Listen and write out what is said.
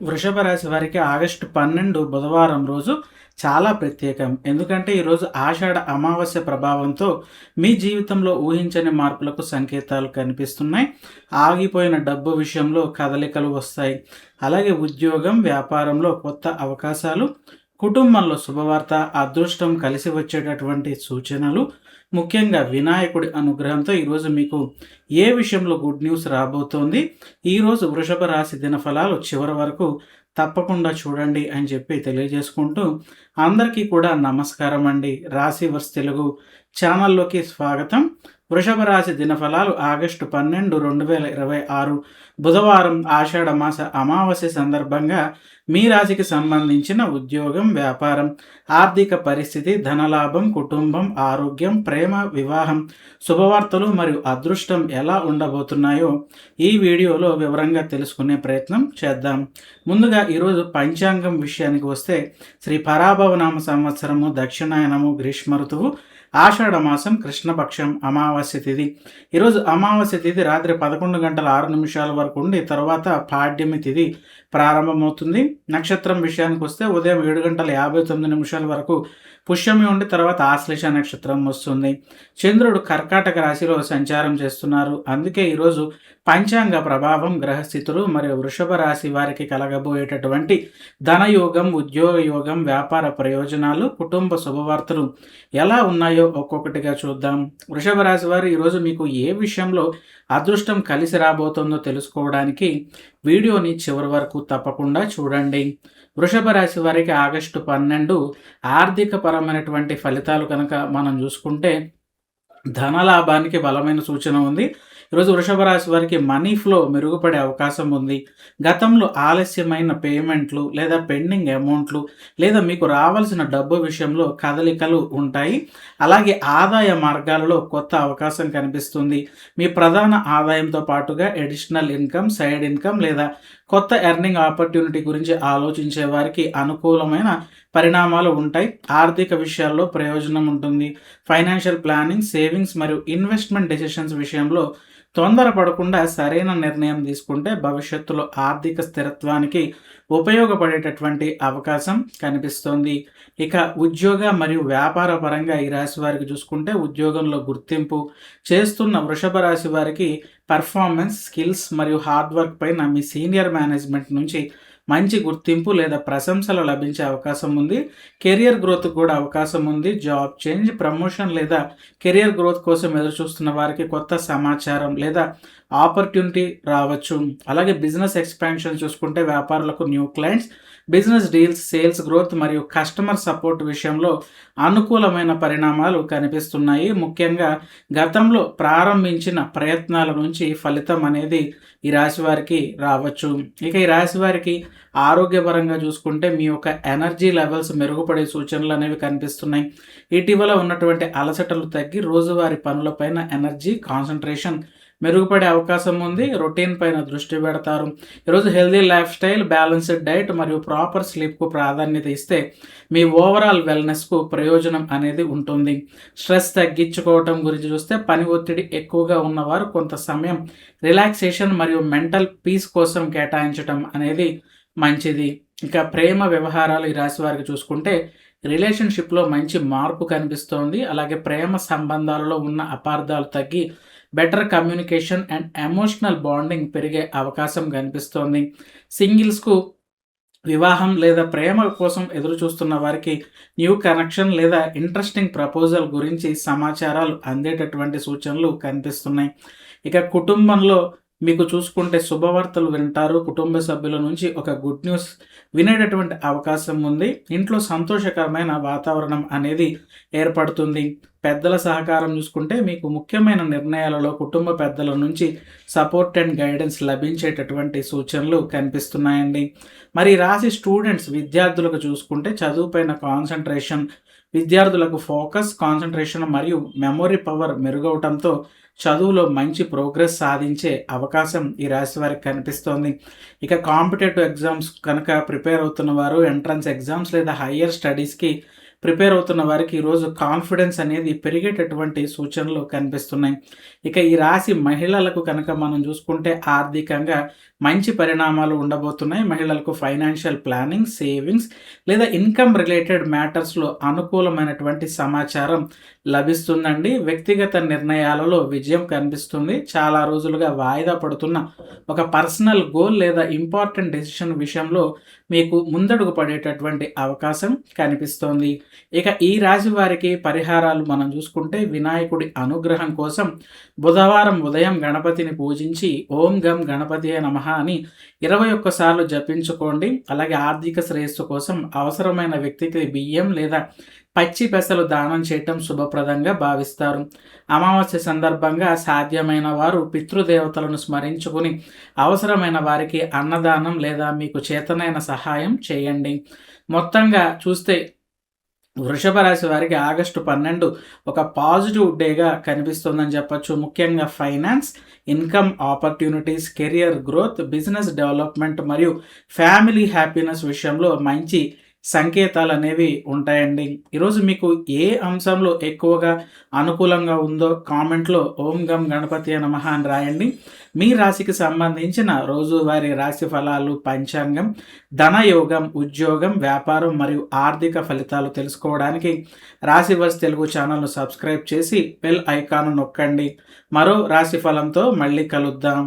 వృషభ రాశి వారికి ఆగస్టు 12 బుధవారం రోజు చాలా ప్రత్యేకం. ఎందుకంటే ఈరోజు ఆషాఢ అమావాస్య ప్రభావంతో మీ జీవితంలో ఊహించని మార్పులకు సంకేతాలు కనిపిస్తున్నాయి. ఆగిపోయిన డబ్బు విషయంలో కదలికలు వస్తాయి. అలాగే ఉద్యోగం, వ్యాపారంలో కొత్త అవకాశాలు, కుటుంబంలో శుభవార్త, అదృష్టం కలిసి వచ్చేటటువంటి సూచనలు, ముఖ్యంగా వినాయకుడి అనుగ్రహంతో ఈరోజు మీకు ఏ విషయంలో గుడ్ న్యూస్ రాబోతోంది, ఈరోజు వృషభ రాశి దినఫలాలు చివరి వరకు తప్పకుండా చూడండి అని చెప్పి తెలియజేసుకుంటూ, అందరికీ కూడా నమస్కారం అండి. రాశి వర్స్ తెలుగు ఛానల్లోకి స్వాగతం. వృషభ రాశి దినఫలాలు ఆగస్టు 12, 2026 బుధవారం ఆషాఢ మాస అమావాస్య సందర్భంగా మీ రాశికి సంబంధించిన ఉద్యోగం, వ్యాపారం, ఆర్థిక పరిస్థితి, ధనలాభం, కుటుంబం, ఆరోగ్యం, ప్రేమ, వివాహం, శుభవార్తలు మరియు అదృష్టం ఎలా ఉండబోతున్నాయో ఈ వీడియోలో వివరంగా తెలుసుకునే ప్రయత్నం చేద్దాం. ముందుగా ఈరోజు పంచాంగం విషయానికి వస్తే శ్రీ పరాభవనామ సంవత్సరము, దక్షిణాయనము, గ్రీష్మ ఋతువు, ఆషాఢ మాసం, కృష్ణపక్షం, అమావాస్య తిథి. ఈరోజు అమావాస్య తిథి రాత్రి 11 గంటల 6 నిమిషాల వరకు ఉండి తర్వాత పాడ్యమి తిథి ప్రారంభమవుతుంది. నక్షత్రం విషయానికి వస్తే ఉదయం 7 గంటల 59 నిమిషాల వరకు పుష్యమి ఉండి తర్వాత ఆశ్లేష నక్షత్రం వస్తుంది. చంద్రుడు కర్కాటక రాశిలో సంచారం చేస్తున్నారు. అందుకే ఈరోజు పంచాంగ ప్రభావం, గ్రహస్థితులు మరియు వృషభ రాశి వారికి కలగబోయేటటువంటి ధనయోగం, ఉద్యోగ యోగం, వ్యాపార ప్రయోజనాలు, కుటుంబ శుభవార్తలు ఎలా ఉన్నాయో ఒక్కొక్కటిగా చూద్దాం. వృషభ రాశి వారు ఈరోజు మీకు ఏ విషయంలో అదృష్టం కలిసి రాబోతుందో తెలుసుకోవడానికి వీడియోని చివరి వరకు తప్పకుండా చూడండి. వృషభ రాశి వారికి ఆగస్టు 12 ఆర్థిక పరమైనటువంటి ఫలితాలు కనుక మనం చూసుకుంటే ధనలాభానికి బలమైన సూచన ఉంది. ఈరోజు వృషభ రాశి వారికి మనీ ఫ్లో మెరుగుపడే అవకాశం ఉంది. గతంలో ఆలస్యమైన పేమెంట్లు లేదా పెండింగ్ అమౌంట్లు లేదా మీకు రావాల్సిన డబ్బు విషయంలో కదలికలు ఉంటాయి. అలాగే ఆదాయ మార్గాలలో కొత్త అవకాశం కనిపిస్తుంది. మీ ప్రధాన ఆదాయంతో పాటుగా అడిషనల్ ఇన్కమ్, సైడ్ ఇన్కమ్ లేదా కొత్త ఎర్నింగ్ ఆపర్చునిటీ గురించి ఆలోచించే వారికి అనుకూలమైన పరిణామాలు ఉంటాయి. ఆర్థిక విషయాల్లో ప్రయోజనం ఉంటుంది. ఫైనాన్షియల్ ప్లానింగ్, సేవింగ్స్ మరియు ఇన్వెస్ట్మెంట్ డెసిషన్స్ విషయంలో తొందరపడకుండా సరైన నిర్ణయం తీసుకుంటే భవిష్యత్తులో ఆర్థిక స్థిరత్వానికి ఉపయోగపడేటటువంటి అవకాశం కనిపిస్తోంది. ఇక ఉద్యోగ మరియు వ్యాపార పరంగా ఈ రాశి వారికి చూసుకుంటే ఉద్యోగంలో గుర్తింపు, చేస్తున్న వృషభ రాశి వారికి పర్ఫార్మెన్స్, స్కిల్స్ మరియు హార్డ్ వర్క్ పైన మీ సీనియర్ మేనేజ్మెంట్ నుంచి మంచి గుర్తింపు లేదా ప్రశంసలు లభించే అవకాశం ఉంది. కెరియర్ గ్రోత్ కూడా అవకాశం ఉంది. జాబ్ చేంజ్, ప్రమోషన్ లేదా కెరియర్ గ్రోత్ కోసం ఎదురు చూస్తున్న వారికి కొత్త సమాచారం లేదా ఆపర్చునిటీ రావచ్చు. అలాగే బిజినెస్ ఎక్స్పాన్షన్ చూసుకుంటే వ్యాపారులకు new clients, business deals, sales growth మరియు కస్టమర్ సపోర్ట్ విషయంలో అనుకూలమైన పరిణామాలు కనిపిస్తున్నాయి. ముఖ్యంగా గతంలో ప్రారంభించిన ప్రయత్నాల నుంచి ఫలితం అనేది ఈ రాశి వారికి రావచ్చు. ఇక ఈ రాశి వారికి ఆరోగ్యపరంగా చూసుకుంటే మీ యొక్క ఎనర్జీ లెవెల్స్ మెరుగుపడే సూచనలు అనేవి కనిపిస్తున్నాయి. ఇటీవల ఉన్నటువంటి అలసటలు తగ్గి రోజువారీ పనులపైన ఎనర్జీ, కాన్సన్ట్రేషన్ మెరుగుపడే అవకాశం ఉంది. రొటీన్ పైన దృష్టి పెడతారు. ఈరోజు healthy life style, balanced diet మరియు ప్రాపర్ స్లీప్కు ప్రాధాన్యత ఇస్తే మీ ఓవరాల్ వెల్నెస్కు ప్రయోజనం అనేది ఉంటుంది. స్ట్రెస్ తగ్గించుకోవటం గురించి చూస్తే పని ఒత్తిడి ఎక్కువగా ఉన్నవారు కొంత సమయం రిలాక్సేషన్ మరియు మెంటల్ పీస్ కోసం కేటాయించడం అనేది మంచిది. ఇక ప్రేమ వ్యవహారాలు ఈ రాశి వారికి చూసుకుంటే రిలేషన్షిప్లో మంచి మార్పు కనిపిస్తోంది. అలాగే ప్రేమ సంబంధాలలో ఉన్న అపార్థాలు తగ్గి better communication and emotional bonding పెరిగే అవకాశం కనిపిస్తోంది. సింగిల్స్కు వివాహం లేదా ప్రేమ కోసం ఎదురు చూస్తున్న వారికి న్యూ కనెక్షన్ లేదా ఇంట్రెస్టింగ్ ప్రపోజల్ గురించి సమాచారాలు అందేటటువంటి సూచనలు కనిపిస్తున్నాయి. ఇక కుటుంబంలో మీకు చూసుకుంటే శుభవార్తలు వింటారు. కుటుంబ సభ్యుల నుంచి ఒక గుడ్ న్యూస్ వినేటటువంటి అవకాశం ఉంది. ఇంట్లో సంతోషకరమైన వాతావరణం అనేది ఏర్పడుతుంది. పెద్దల సహకారం చూసుకుంటే మీకు ముఖ్యమైన నిర్ణయాలలో కుటుంబ పెద్దల నుంచి సపోర్ట్ అండ్ గైడెన్స్ లభించేటటువంటి సూచనలు కనిపిస్తున్నాయండి. మరి రాశి స్టూడెంట్స్, విద్యార్థులకు చూసుకుంటే చదువుపైన కాన్సన్ట్రేషన్, విద్యార్థులకు ఫోకస్, కాన్సన్ట్రేషన్ మరియు మెమొరీ పవర్ మెరుగవటంతో చదువులో మంచి ప్రోగ్రెస్ సాధించే అవకాశం ఈ రాశి వారికి కనిపిస్తోంది. ఇక కాంపిటేటివ్ ఎగ్జామ్స్ కనుక ప్రిపేర్ అవుతున్న వారు ఎంట్రన్స్ ఎగ్జామ్స్ లేదా హయ్యర్ స్టడీస్కి ప్రిపేర్ అవుతున్న వారికి ఈరోజు కాన్ఫిడెన్స్ అనేది పెరిగేటటువంటి సూచనలు కనిపిస్తున్నాయి. ఇక ఈ రాశి మహిళలకు కనుక మనం చూసుకుంటే ఆర్థికంగా మంచి పరిణామాలు ఉండబోతున్నాయి. మహిళలకు ఫైనాన్షియల్ ప్లానింగ్, సేవింగ్స్ లేదా ఇన్కమ్ రిలేటెడ్ మ్యాటర్స్‌లో అనుకూలమైనటువంటి సమాచారం లభిస్తుందండి. వ్యక్తిగత నిర్ణయాలలో విజయం కనిపిస్తుంది. చాలా రోజులుగా వాయిదా పడుతున్న ఒక పర్సనల్ గోల్ లేదా ఇంపార్టెంట్ డెసిషన్ విషయంలో మీకు ముందడుగు పడేటటువంటి అవకాశం కనిపిస్తోంది. ఇక ఈ రాశి వారికి పరిహారాలు మనం చూసుకుంటే వినాయకుడి అనుగ్రహం కోసం బుధవారం ఉదయం గణపతిని పూజించి ఓం గం గణపతియే నమః అని 21 సార్లు జపించుకోండి. అలాగే ఆర్థిక శ్రేయస్సు కోసం అవసరమైన వ్యక్తికి బియ్యం లేదా పచ్చి పెసలు దానం చేయటం శుభప్రదంగా భావిస్తారు. అమావాస్య సందర్భంగా సాధ్యమైన వారు పితృదేవతలను స్మరించుకుని అవసరమైన వారికి అన్నదానం లేదా మీకు చేతనైన సహాయం చేయండి. మొత్తంగా చూస్తే వృషభ రాశి వారికి ఆగస్టు 12 ఒక పాజిటివ్ డేగా కనిపిస్తుందని చెప్పొచ్చు. ముఖ్యంగా finance, income opportunities, career growth, business development మరియు ఫ్యామిలీ హ్యాపీనెస్ విషయంలో మంచి సంకేతాలు అనేవి ఉంటాయండి. ఈరోజు మీకు ఏ అంశంలో ఎక్కువగా అనుకూలంగా ఉందో కామెంట్లో ఓం గం గణపతియే నమః అని రాయండి. మీ రాశికి సంబంధించిన రోజువారీ రాశి ఫలాలు, పంచాంగం, ధనయోగం, ఉద్యోగం, వ్యాపారం మరియు ఆర్థిక ఫలితాలు తెలుసుకోవడానికి రాశివర్స్ తెలుగు ఛానల్ను సబ్స్క్రైబ్ చేసి బెల్ ఐకాన్ నొక్కండి. మరో రాశి ఫలంతో మళ్ళీ కలుద్దాం.